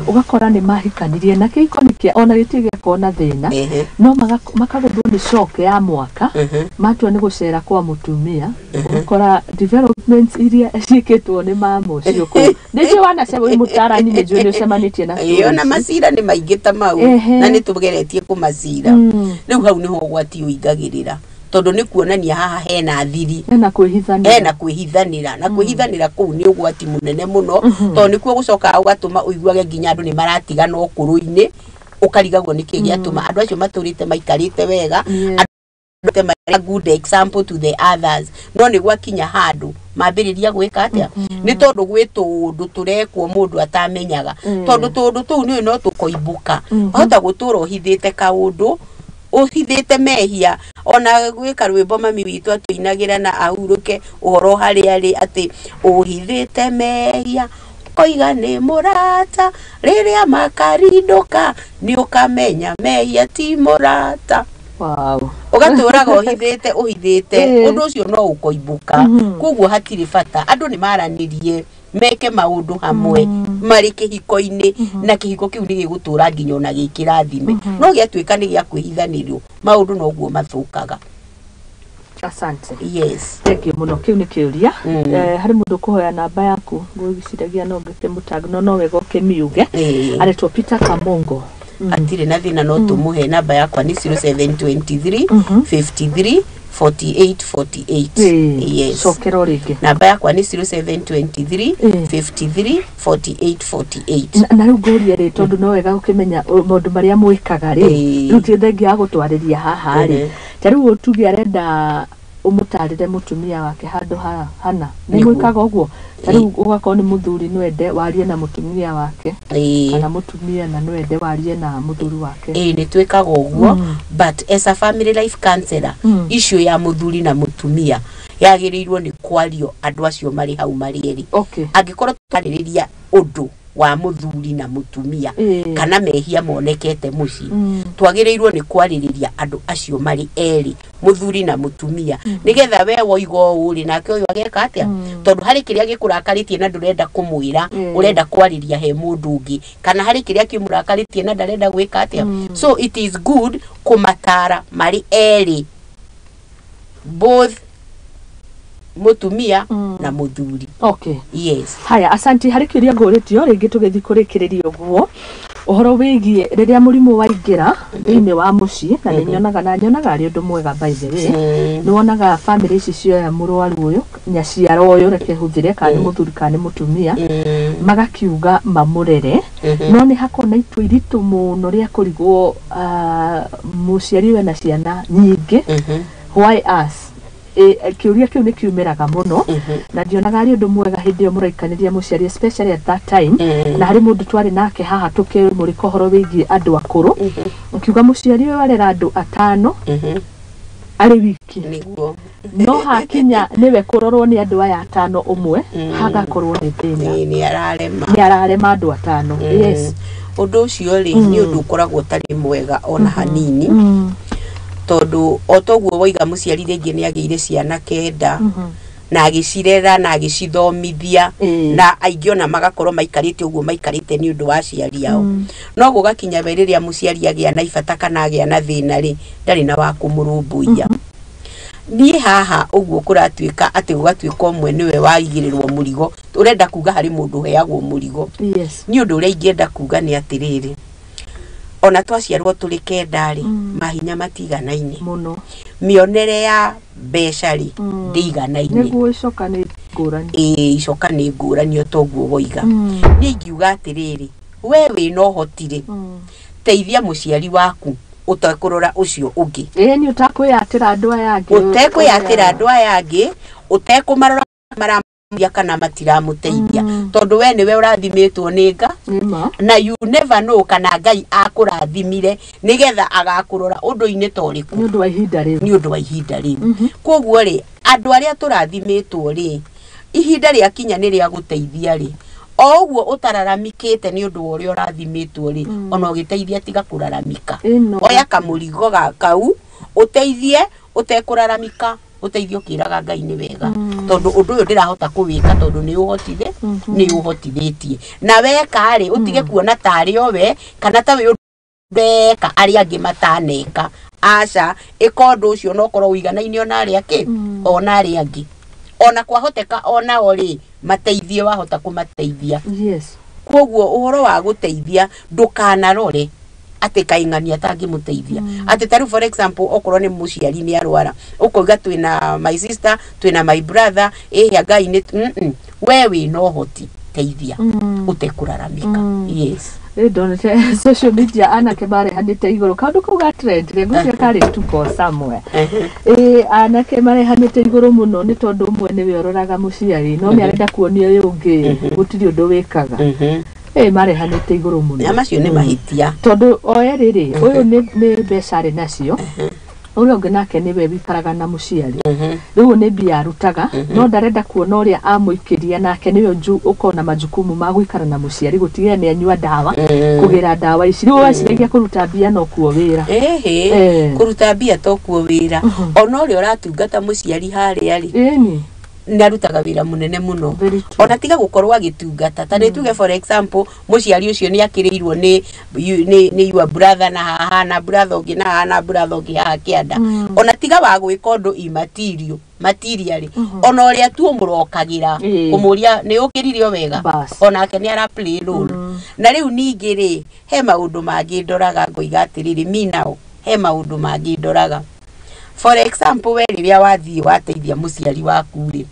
ugakora ni mahikanirie na kiikonikia ona gitige kona thina no makaguthwo ni shock ya mwaka matua ni gucera kwa mutumia ugakora developments iria cikitwo ni mamo cio ku ndio wana sebo imutarani ni jwe semanitie na iyo na masira ni maingita mau na ni tugeretie kumasira riu hau niho gwati uingagirira tondu ni kuonania haha hena thiri na kwihithanira na kwihithanira kuu ni ugwati munene muno tondu nikuo gucoka ugatuma uiguage nginya andu ni maratigana ukuru-ini ukarigagwo ni kigi atuma andu acio maturite maikarite wega andu a good example to the others no ni gwakinya handu mambiriria gwika atia ni tondu gwi tundu turekwo mundu atamenyaga tondu tundu tu ni no tukoibuka hota gutura uhithite kaundu uhithite mehia ona gwika rwimbo mami witu atuinagira na ahuruke uhoro hari ati uhithite mehia koiga ni murata riria makarinduka ni ukamenya mehia ti murata. Wow. Ugaturaga uhithite undu ucio no ukoibuka koguo hatiri bata andu ni maranirie meke maundu hamwe mari kihiko-ini na kihiko kiu ni gigutura nginya ona gikirathime no giatuika ni gia kwihithanirio maundu no guo mathukaga. Asante. Yes. Thank you muno kiu ni kiuria hari mundu kuhoya namba yaku ngugiciragia no ngeke mutagno no wego kemiuge aretwo Peter Kamongo atire na thina no tumuhe namba yakwa ni 0723 53 48 48. Yes. Sokero ringi. Namba yakwa ni 0723 53 48 48. Na riu nguria ri tondu no wega ukimenya maundu maria mwikaga ri riu ti thengi ya gutwariria haha ri tariu tuge arenda umutarire mutumia wake handu hana ni mwikaga uguo tariu ugakora ni muthuri nwende warie na mutumia wake kana mutumia na nwende warie na muthuri wake ni twikaga uguo but as a family life counselor issue ya muthuri na mutumia yagirirwo ni kwario andu acio mari hau mari eri angikorwo twaririria undu wa muthuri na mutumia kana mehia monekete muci twagirirwo ni kwaririria andu acio mari eri muthuri na mutumia nigetha we woigo uri nake uyu ageka atia tondu hari kiria gikurakaritie na ndurenda kumwira urenda kwariria he mundu ungi kana hari kiria kimurakaritie na ndarenda gwika atia so it is good kumatara mari eri both mutumia na muthuri. Yes. Haya, asanti hari kiria ngoretio ringi tugethi kurikiriria uguo uhoro wigie riria murimu waingira thiini wa muci na nyonaga ari undu mwega by the way ni wonaga family ici cio ya murwaru uyu nyaciara uyu reke huthire kana muthuri kana mutumia magakiuga mamurere no ni hakona itu iritu muno ria kurigwo muciari we na ciana nyingi why us kiuria kiu ni kiumiraga muno na ndionaga ari undu mwega hindi yo muraikaniria muciari especially at that time na hari mundu twari nake haha tukimuri kohoro wigi andu akuru ukiuga muciari we warera andu atano ari wiki niguo no hakinya niwe kurorwo ni andu aya atano umwe hagakorwo ni thina ni ararema andu atano yes undu ucio ri ni undu ukoragwo tari mwega ona hanini tondu otoguo woiga muciari ringi ni agiire ciana kenda na agicirera na agicithomithia na aingiona magakorwo maikarite uguo maikarite ni undu wa ciari yao no gugakinya beriria muciari agia na ibata kana agia na thina ri ndari na wa kumurumbuia ni haha uguo kuratuika ati gugatuika umwe niwe waigirirwo murigo urenda kuga hari mundu heagwo murigo ni undu uria ingienda kuga ni atiriri ona twaciarwo turi kendari mahinya matiganaine muno mionere ya becari ndiganaine niguo icoka ni ngurani icoka ni ngurani otoguo woiga ni ngiuga atiriri we wina uhotire teithia muciari waku utakurora ucio ungi ni utakwiyatira andu aya angi utakwiyatira andu aya angi utekumarora ya kana matiramuteithia tondu we niwe urathimitwo ninga na you never know kana Ngai akurathimire nigetha agakurora undu-ini toriku ni undu wa ihinda riu koguo ri andu aria turathimitwo ri ihinda ria kinya ni ria guteithia ri oguo utararamikite ni undu uria urathimitwo ri ona ugiteithia tiga kuraramika oya kamurigo kau uteithie utekuraramika uteithio kiraga Ngai ni wega tondu undu uyu ndirahota kuwika tondu ni uhotithitie na weka ri utige kuona tari owe kana tawe beka ari angi mataneka aca ikondu ucio no korwo wiganaine ona ari aki ona ari angi ona kwahoteka ona ori mateithie wahota kumateithia koguo uhoro wa guteithia ndukanarore ati kaingania tangi muteithia ati taru for example okorwo ni muciari ni arwara ukoiga twina my sister twina my brother ya Ngai ni we wina uhoti teithia utekuraramika yes donate social media anake marehanite iguru kandu kuga trend regucia kari tuko somewhere anake marehanite iguru muno ni tondu umwe ni wiororaga muciari no ni arenda kuonia uyu ungi gutiri undu wikaga marehanite iguru muno amacio ni mahitia tondu oya riri uyu ni becari nacio uria ungi nake niwe wikaraga na muciari riu ni bia arutaga no ndarenda kuona uria amuikiria nake niwe ukona majukumu ma gwikara na muciari gutigira ni anyua dawa kugira dawa ici riu waciragia kuruta bia no kuo wira kuruta bia to kuo wira ona uria uratungata muciari haria ri narutaga wira munene muno ona tiga gukorwa gitungata tani tuge for example muciari ucio ni akirirwo ni your brother na haha na brother ungi na haha na brother ungi haha kianda ona tiga wa gwika undu material ona uria tu murokagira kumuria ni ukiririo wega ona ke ni ara play role na riu ningi ri he maundu mangi ndoraga ngoiga atiriri minao he maundu mangi ndoraga for example we riria wathii wateithia muciari waku ri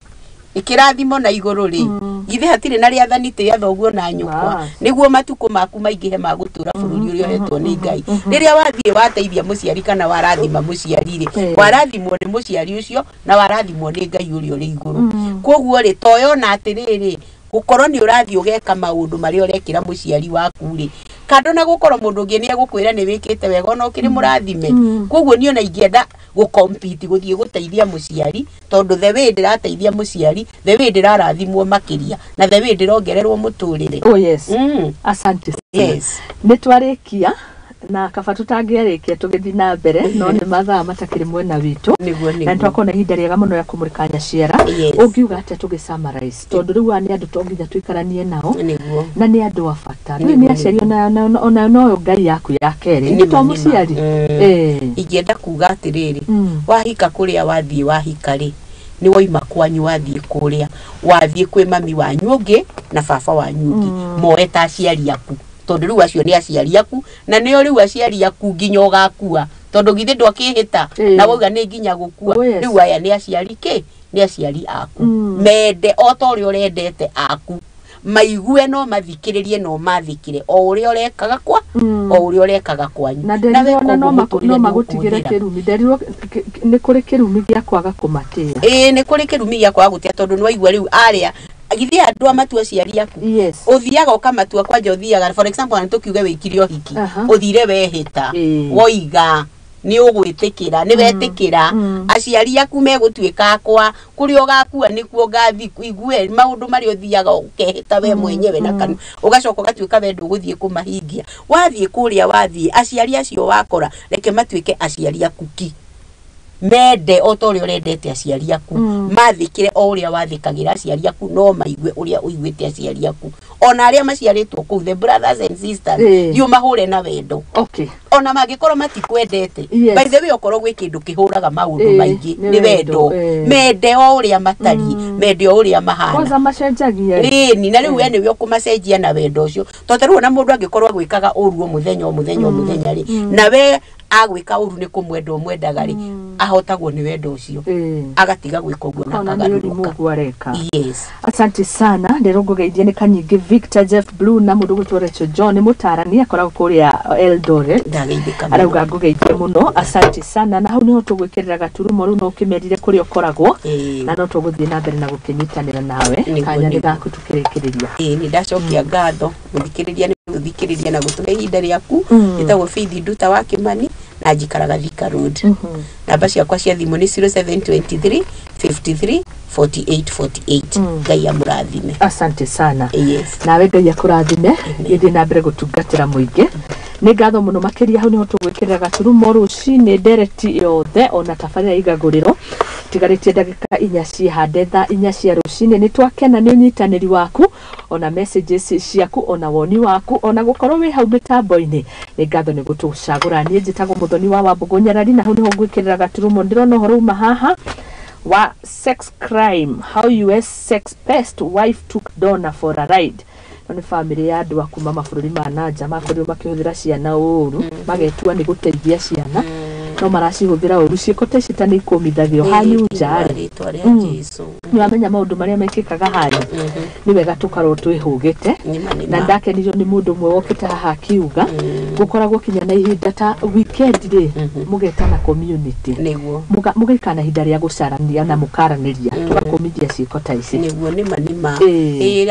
ikirathimo na iguru ri ithe hatire na riathani te athoguo na nyukwa niguo matuko maku maingihe magutura bururi uria hetwo ni Ngai riria wathie wateithia muciari kana warathima muciari ri warathimwo ni muciari ucio na warathimwo ni Ngai uria uri iguru koguo ri toyona atiriri gukorwo ni urathi ugeka maundu mari urekira muciari waku ri kando na gukorwo mundu ungi ni egukwira ni wikite wega no kiri murathime koguo ni ona ingienda go compete guthie guteithia muciari tondu the way ndirateithia muciari the way ndirarathimwo makiria na the way ndirongererwo muturire oh yes asante yes nitwarikia na kaba tutangĩarĩkia tũgĩthiĩ na mbere no nĩ mathaa matakĩrĩ mwena witũ na nĩtwakona ihinda rĩega mũno ya kũmũrĩka Nyaciara ũngiuga atĩa tũgĩ-summarize tondũ rĩu nĩ andũ tũnginya tũikaranie nao na nĩ andũ a bata rĩu nĩ aciari ona no Ngai yaku ya kerĩ nĩ to mũciari ingĩenda kuga atĩrĩrĩ wahika kũrĩa wathiĩ wahika rĩ ni woima kwanyu wathiĩ kũrĩa wathiĩ kwĩ mami wanyu ũngĩ na baba wanyu ũngĩ moe ta aciari aku tondu riu acio ni aciari aku na nio riu aciari aku nginya ugakua tondu githe ndwakihita na wauga ni nginya gukua riu aya ni aciari ki ni aciari aku mende o tori urendete aku maigue no mathikiririe no mathikire o uria urekaga kwa o uria urekaga kwanyu na wona no magutigire kirumi nderirwo ni kuri kirumi gya kwaga kumatia ni kuri kirumi gya kwaga gutia tondu ni waigua riu aria agithia andu amatua ciari aku uthiaga ukamatua kwanja uthiaga for example nitukiuge wikire hiki uthire wehita woiga ni ugwitikira ni wetikira aciari aku megutuika akwa kuri ugakua nikuo ngathi igue maundu mari uthiaga ukehita we mwenyewe na kana ugacoka gatuika we nduguthie kumahingia wathie kuria wathie aciari acio wakora reke matuike aciari aku ki mende o tori urendete aciari aku mathikire o uria wathikagira aciari aku no maigue uria uiguite aciari aku ona aria maciaritwo ku the brothers and sisters you mahure na wendo ona magikorwo matikwendete by the way okorwo gwi kindu kihuraga maundu maingi ni wendo mende o uria matari mende o uria mahana kwanza macenjagia ni na riu we niwe ukumacenjia na wendo ucio toteru na mundu angikorwo gwikaga uruo muthenya ri na we agwika uru ni kumwenda omwendaga ri ahotagwo ni wendo ucio agatiga gwika uguo na akagaruka yes asante sana ndero ngugeithia ni kanyingi Victor Jeff Blue na mundu gwitwo Rachel John mutarani akoragwo kuria Eldoret arauga ngugeithia muno asante sana na hau niho tugwikirira gaturumo ru no kimerire kuria ukoragwo na no tuguthie na mbere na gukinyitanira nawe kanya ni gaku tukirikiriria ni ndacokia ngatho muthikiriria ni guthikiriria na gutuhe ihinda riaku itagwo Faith Nduta wa Kimani na njikaraga Thika Road namba ciakwa cia thimu ni 0723 53 4848 Ngai amurathime asante sana nawe Ngai akurathime githii na mbere gutungatira muingi ni ngatho muno makiria hau niho tugwikirira gaturumo rucini ndereti yothe ona tabarira igaguriro tigaritie ndagika 4 ciihande thaa 4 cia rucini ni twakena ni unyitaniri waku ona messages ciaku ona woni waku ona gukorwo wi hau mitambo-ini ni ngatho ni gutucagura ni njitagwo Muthoni wa Wambugu Nyarari na hau niho gwikirira gaturumo ndirona horo uma haha wa sex crime how US sex pest wife took donor for a ride ni family ya andu akuma mabururi ma nanja makorio makihuthira ciana uru magetua ni guteithia ciana no maracihũthĩra ũru ciĩko ta ici ta nĩ ikũmithagio hanyu nja nĩ wamenya maũndũ marĩa mekĩkaga hanyu nĩ wega tũkarwo twĩhũgĩte na ndakenirio nĩ mũndũ ũmwe wokĩte haha akiuga gũkoragwo kinya na ihinda ta weekend rĩ mũgetana community mũgaikana ihinda rĩa gũcarania na mũkaranĩria tũgakũmithia ciĩko ta ici nĩguo nĩma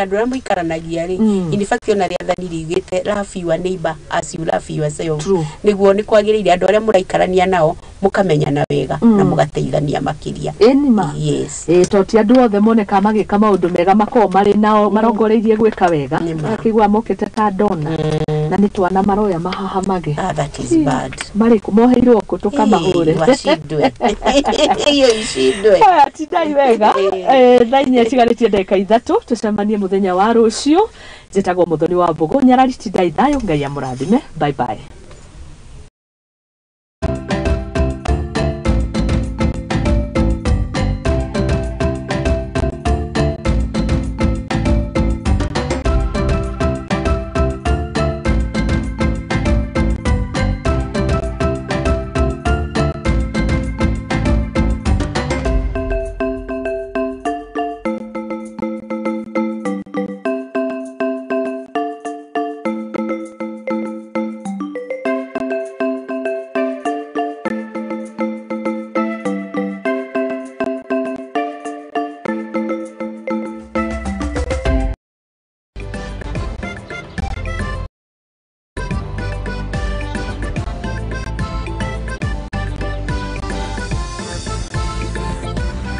andũ arĩa mũikaranagia rĩ in fact ona rĩathani riugĩte love your neighbor as you love yourself nĩguo nĩ kwagĩrĩire andũ arĩa mũraikarania nao mukamenyana wega na mugateithania makiria enima toti andu othe moneka magika maundu mega mako mari nao marongoreirie gwika wega akigwa mokete ta dona na ni twana maroya mahaha mage that is bad mari kumoheirwo kutuka mahure washidwe iyo ishidwe tidai wega thainya cigaritie ndeka 3 tucemanie muthenya wa rucio njitagwo Muthoni wa Wambugu Nyarari tidai thayo Ngai amurathime bye bye